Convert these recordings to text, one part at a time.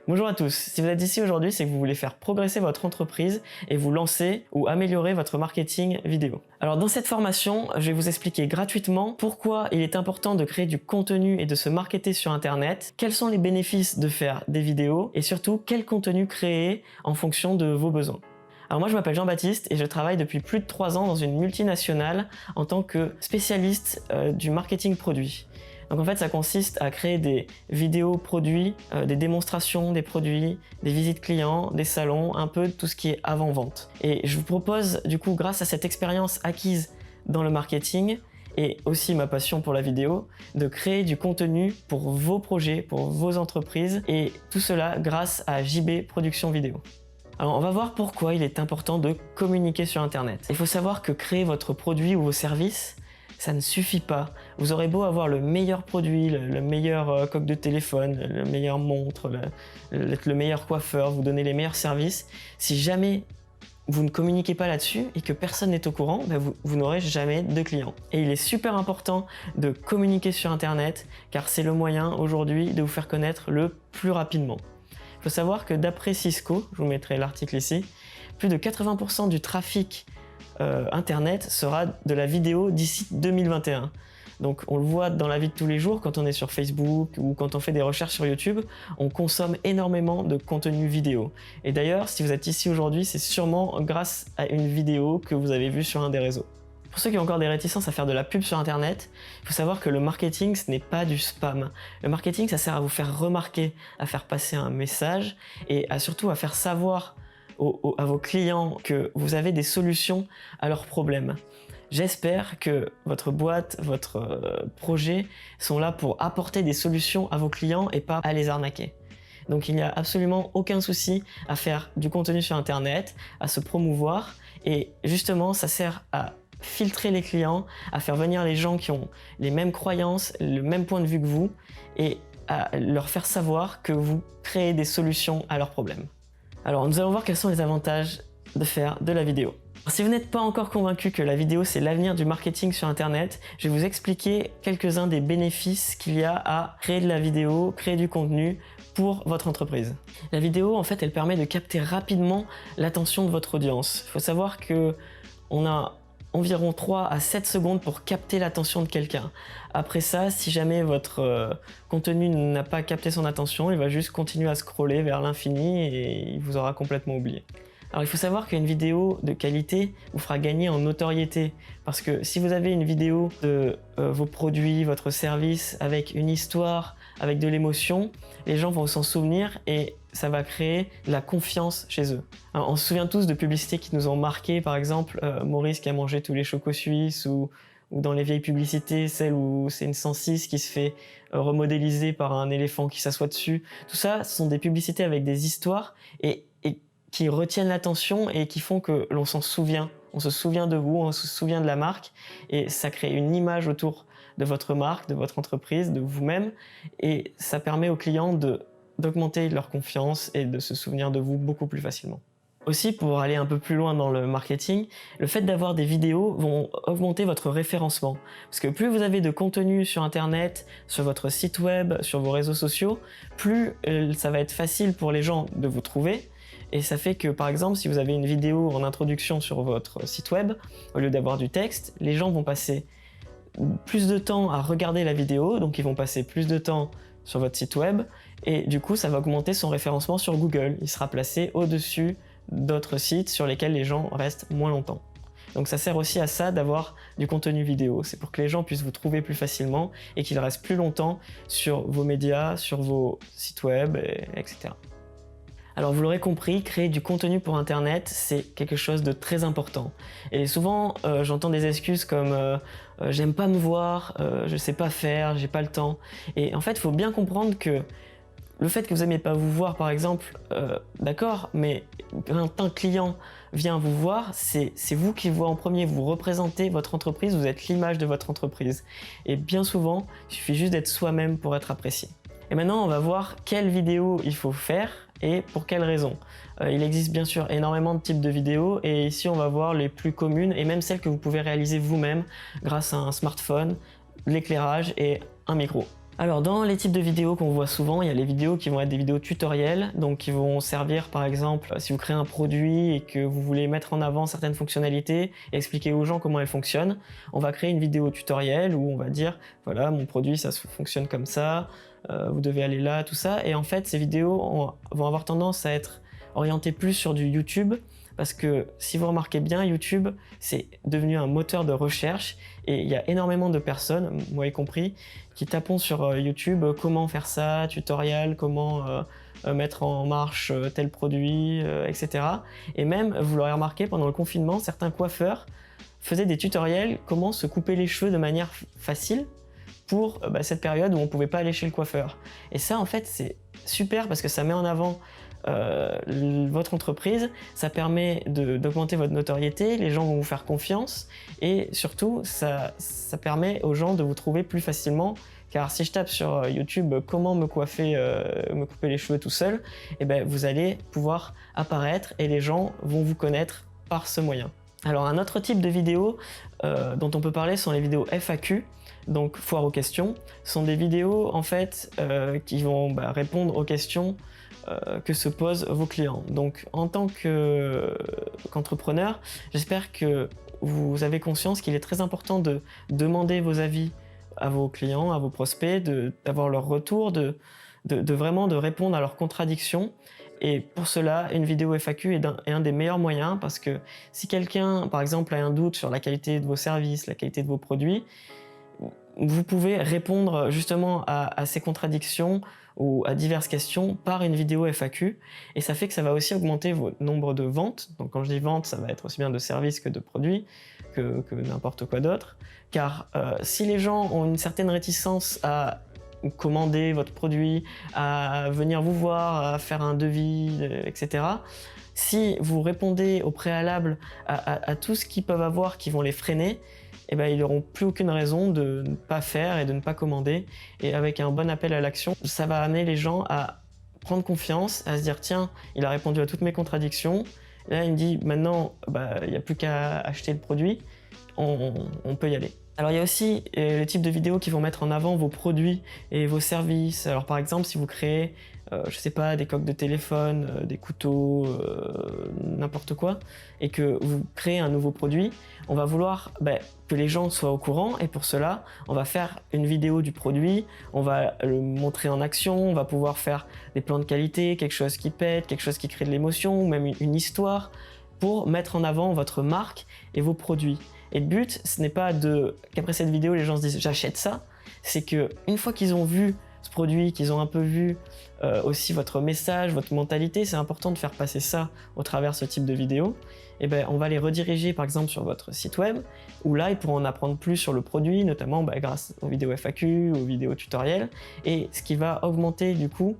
Bonjour à tous, si vous êtes ici aujourd'hui, c'est que vous voulez faire progresser votre entreprise et vous lancer ou améliorer votre marketing vidéo. Alors dans cette formation, je vais vous expliquer gratuitement pourquoi il est important de créer du contenu et de se marketer sur Internet, quels sont les bénéfices de faire des vidéos et surtout quel contenu créer en fonction de vos besoins. Alors moi je m'appelle Jean-Baptiste et je travaille depuis plus de 3 ans dans une multinationale en tant que spécialiste du marketing produit. Donc en fait ça consiste à créer des vidéos produits, des démonstrations des produits, des visites clients, des salons, un peu tout ce qui est avant-vente. Et je vous propose du coup grâce à cette expérience acquise dans le marketing et aussi ma passion pour la vidéo, de créer du contenu pour vos projets, pour vos entreprises et tout cela grâce à JB Production Vidéo. Alors on va voir pourquoi il est important de communiquer sur Internet. Il faut savoir que créer votre produit ou vos services, ça ne suffit pas. Vous aurez beau avoir le meilleur produit, le meilleur coque de téléphone, le meilleur montre, le meilleur coiffeur, vous donner les meilleurs services. Si jamais vous ne communiquez pas là-dessus et que personne n'est au courant, vous n'aurez jamais de clients. Et il est super important de communiquer sur Internet car c'est le moyen aujourd'hui de vous faire connaître le plus rapidement. Il faut savoir que d'après Cisco, je vous mettrai l'article ici, plus de 80% du trafic Internet sera de la vidéo d'ici 2021. Donc on le voit dans la vie de tous les jours, quand on est sur Facebook ou quand on fait des recherches sur YouTube, on consomme énormément de contenu vidéo. Et d'ailleurs, si vous êtes ici aujourd'hui, c'est sûrement grâce à une vidéo que vous avez vue sur un des réseaux. Pour ceux qui ont encore des réticences à faire de la pub sur Internet, il faut savoir que le marketing, ce n'est pas du spam. Le marketing, ça sert à vous faire remarquer, à faire passer un message et surtout à faire savoir à vos clients que vous avez des solutions à leurs problèmes. J'espère que votre boîte, votre projet sont là pour apporter des solutions à vos clients et pas à les arnaquer. Donc il n'y a absolument aucun souci à faire du contenu sur Internet, à se promouvoir et justement ça sert à filtrer les clients, à faire venir les gens qui ont les mêmes croyances, le même point de vue que vous et à leur faire savoir que vous créez des solutions à leurs problèmes. Alors nous allons voir quels sont les avantages de faire de la vidéo. Si vous n'êtes pas encore convaincu que la vidéo c'est l'avenir du marketing sur Internet, je vais vous expliquer quelques-uns des bénéfices qu'il y a à créer de la vidéo, créer du contenu pour votre entreprise. La vidéo en fait elle permet de capter rapidement l'attention de votre audience. Il faut savoir que on a environ 3 à 7 secondes pour capter l'attention de quelqu'un. Après ça, si jamais votre contenu n'a pas capté son attention, il va juste continuer à scroller vers l'infini et il vous aura complètement oublié. Alors il faut savoir qu'une vidéo de qualité vous fera gagner en notoriété parce que si vous avez une vidéo de vos produits, votre service avec une histoire, avec de l'émotion, les gens vont s'en souvenir et ça va créer de la confiance chez eux. Alors, on se souvient tous de publicités qui nous ont marqué, par exemple Maurice qui a mangé tous les chocos suisses ou dans les vieilles publicités, celle où c'est une 106 qui se fait remodéliser par un éléphant qui s'assoit dessus. Tout ça, ce sont des publicités avec des histoires et qui retiennent l'attention et qui font que l'on s'en souvient. On se souvient de vous, on se souvient de la marque et ça crée une image autour de votre marque, de votre entreprise, de vous-même et ça permet aux clients d'augmenter leur confiance et de se souvenir de vous beaucoup plus facilement. Aussi, pour aller un peu plus loin dans le marketing, le fait d'avoir des vidéos vont augmenter votre référencement. Parce que plus vous avez de contenu sur Internet, sur votre site web, sur vos réseaux sociaux, plus ça va être facile pour les gens de vous trouver. Et ça fait que, par exemple, si vous avez une vidéo en introduction sur votre site web, au lieu d'avoir du texte, les gens vont passer plus de temps à regarder la vidéo, donc ils vont passer plus de temps sur votre site web, et du coup, ça va augmenter son référencement sur Google. Il sera placé au-dessus d'autres sites sur lesquels les gens restent moins longtemps. Donc ça sert aussi à ça d'avoir du contenu vidéo. C'est pour que les gens puissent vous trouver plus facilement et qu'ils restent plus longtemps sur vos médias, sur vos sites web, etc. Alors vous l'aurez compris, créer du contenu pour Internet, c'est quelque chose de très important. Et souvent, j'entends des excuses comme j'aime pas me voir, je sais pas faire, j'ai pas le temps. Et en fait, il faut bien comprendre que le fait que vous n'aimiez pas vous voir, par exemple, d'accord, mais quand un client vient vous voir, c'est vous qui le voit en premier, vous représentez votre entreprise, vous êtes l'image de votre entreprise. Et bien souvent, il suffit juste d'être soi-même pour être apprécié. Et maintenant, on va voir quelle vidéo il faut faire et pour quelles raisons. Il existe bien sûr énormément de types de vidéos et ici on va voir les plus communes et même celles que vous pouvez réaliser vous-même grâce à un smartphone, l'éclairage et un micro. Alors dans les types de vidéos qu'on voit souvent, il y a les vidéos qui vont être des vidéos tutoriels, donc qui vont servir par exemple si vous créez un produit et que vous voulez mettre en avant certaines fonctionnalités et expliquer aux gens comment elles fonctionnent. On va créer une vidéo tutoriel où on va dire voilà mon produit ça fonctionne comme ça, vous devez aller là, tout ça. Et en fait ces vidéos vont avoir tendance à être orientées plus sur du YouTube. Parce que si vous remarquez bien, YouTube, c'est devenu un moteur de recherche et il y a énormément de personnes, moi y compris, qui tapent sur YouTube comment faire ça, tutoriel, comment mettre en marche tel produit, etc. Et même, vous l'aurez remarqué, pendant le confinement, certains coiffeurs faisaient des tutoriels comment se couper les cheveux de manière facile pour cette période où on ne pouvait pas aller chez le coiffeur. Et ça, en fait, c'est super parce que ça met en avant votre entreprise, ça permet d'augmenter votre notoriété, les gens vont vous faire confiance et surtout ça permet aux gens de vous trouver plus facilement car si je tape sur YouTube comment me coiffer, me couper les cheveux tout seul, et ben vous allez pouvoir apparaître et les gens vont vous connaître par ce moyen. Alors un autre type de vidéo dont on peut parler sont les vidéos FAQ, donc foire aux questions. Ce sont des vidéos en fait qui vont répondre aux questions que se posent vos clients. Donc en tant qu'entrepreneur, j'espère que vous avez conscience qu'il est très important de demander vos avis à vos clients, à vos prospects, d'avoir leur retour, vraiment de répondre à leurs contradictions. Et pour cela, une vidéo FAQ est un des meilleurs moyens parce que si quelqu'un, par exemple, a un doute sur la qualité de vos services, la qualité de vos produits, vous pouvez répondre justement à ces contradictions ou à diverses questions par une vidéo FAQ et ça fait que ça va aussi augmenter votre nombre de ventes. Donc quand je dis vente, ça va être aussi bien de services que de produits, que n'importe quoi d'autre. Car si les gens ont une certaine réticence à commander votre produit, à venir vous voir, à faire un devis, etc., si vous répondez au préalable à tout ce qu'ils peuvent avoir qui vont les freiner, eh ben, ils n'auront plus aucune raison de ne pas faire et de ne pas commander. Et avec un bon appel à l'action, ça va amener les gens à prendre confiance, à se dire tiens, il a répondu à toutes mes contradictions. Et là, il me dit maintenant, il n'y a plus qu'à acheter le produit, on peut y aller. Alors il y a aussi le type de vidéos qui vont mettre en avant vos produits et vos services. Alors par exemple, si vous créez, je sais pas, des coques de téléphone, des couteaux, n'importe quoi, et que vous créez un nouveau produit, on va vouloir que les gens soient au courant et pour cela, on va faire une vidéo du produit, on va le montrer en action, on va pouvoir faire des plans de qualité, quelque chose qui pète, quelque chose qui crée de l'émotion, ou même une histoire pour mettre en avant votre marque et vos produits. Et le but, ce n'est pas qu'après cette vidéo, les gens se disent « j'achète ça », c'est qu'une fois qu'ils ont vu ce produit, qu'ils ont un peu vu aussi votre message, votre mentalité, c'est important de faire passer ça au travers de ce type de vidéo. Et on va les rediriger par exemple sur votre site web, où là, ils pourront en apprendre plus sur le produit, notamment grâce aux vidéos FAQ, aux vidéos tutoriels, et ce qui va augmenter du coup,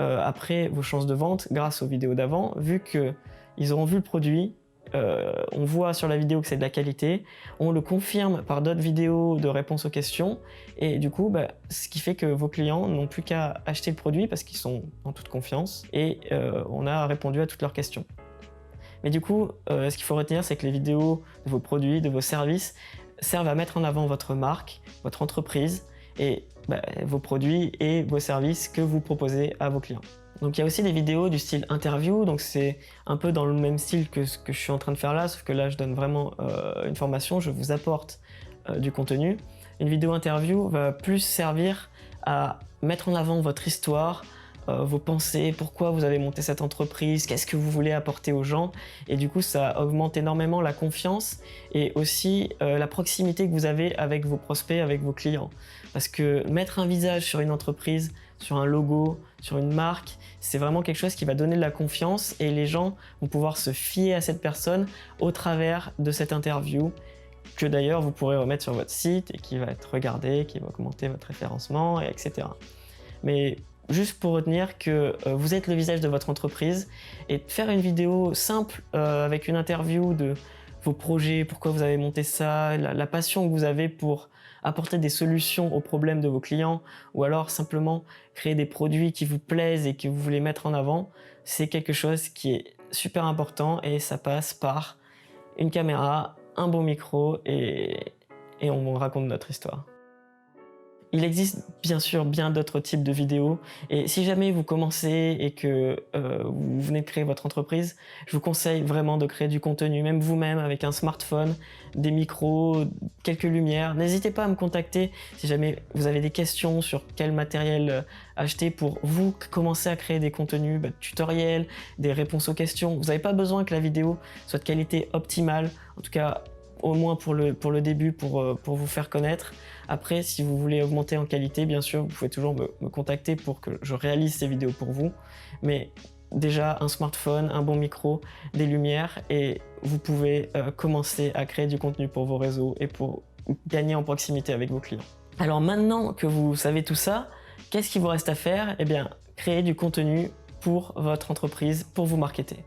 après vos chances de vente grâce aux vidéos d'avant, vu qu'ils auront vu le produit, on voit sur la vidéo que c'est de la qualité, on le confirme par d'autres vidéos de réponses aux questions et du coup ce qui fait que vos clients n'ont plus qu'à acheter le produit parce qu'ils sont en toute confiance et on a répondu à toutes leurs questions. Mais du coup, ce qu'il faut retenir, c'est que les vidéos de vos produits, de vos services servent à mettre en avant votre marque, votre entreprise et vos produits et vos services que vous proposez à vos clients. Donc il y a aussi des vidéos du style interview, donc c'est un peu dans le même style que ce que je suis en train de faire là, sauf que là je donne vraiment une formation, je vous apporte du contenu. Une vidéo interview va plus servir à mettre en avant votre histoire, vos pensées, pourquoi vous avez monté cette entreprise, qu'est-ce que vous voulez apporter aux gens, et du coup ça augmente énormément la confiance et aussi la proximité que vous avez avec vos prospects, avec vos clients. Parce que mettre un visage sur une entreprise, sur un logo, sur une marque, c'est vraiment quelque chose qui va donner de la confiance et les gens vont pouvoir se fier à cette personne au travers de cette interview que d'ailleurs vous pourrez remettre sur votre site et qui va être regardé, qui va augmenter votre référencement, etc. Mais juste pour retenir que vous êtes le visage de votre entreprise et faire une vidéo simple avec une interview de vos projets, pourquoi vous avez monté ça, la passion que vous avez pour apporter des solutions aux problèmes de vos clients ou alors simplement créer des produits qui vous plaisent et que vous voulez mettre en avant, c'est quelque chose qui est super important et ça passe par une caméra, un bon micro et on raconte notre histoire. Il existe bien sûr bien d'autres types de vidéos et si jamais vous commencez et que vous venez de créer votre entreprise, je vous conseille vraiment de créer du contenu, même vous-même avec un smartphone, des micros, quelques lumières. N'hésitez pas à me contacter si jamais vous avez des questions sur quel matériel acheter pour vous commencer à créer des contenus, tutoriels, des réponses aux questions. Vous n'avez pas besoin que la vidéo soit de qualité optimale, en tout cas au moins pour le début, pour vous faire connaître. Après, si vous voulez augmenter en qualité, bien sûr, vous pouvez toujours me contacter pour que je réalise ces vidéos pour vous. Mais déjà, un smartphone, un bon micro, des lumières, et vous pouvez commencer à créer du contenu pour vos réseaux et pour gagner en proximité avec vos clients. Alors maintenant que vous savez tout ça, qu'est-ce qu'il vous reste à faire? Eh bien, créer du contenu pour votre entreprise, pour vous marketer.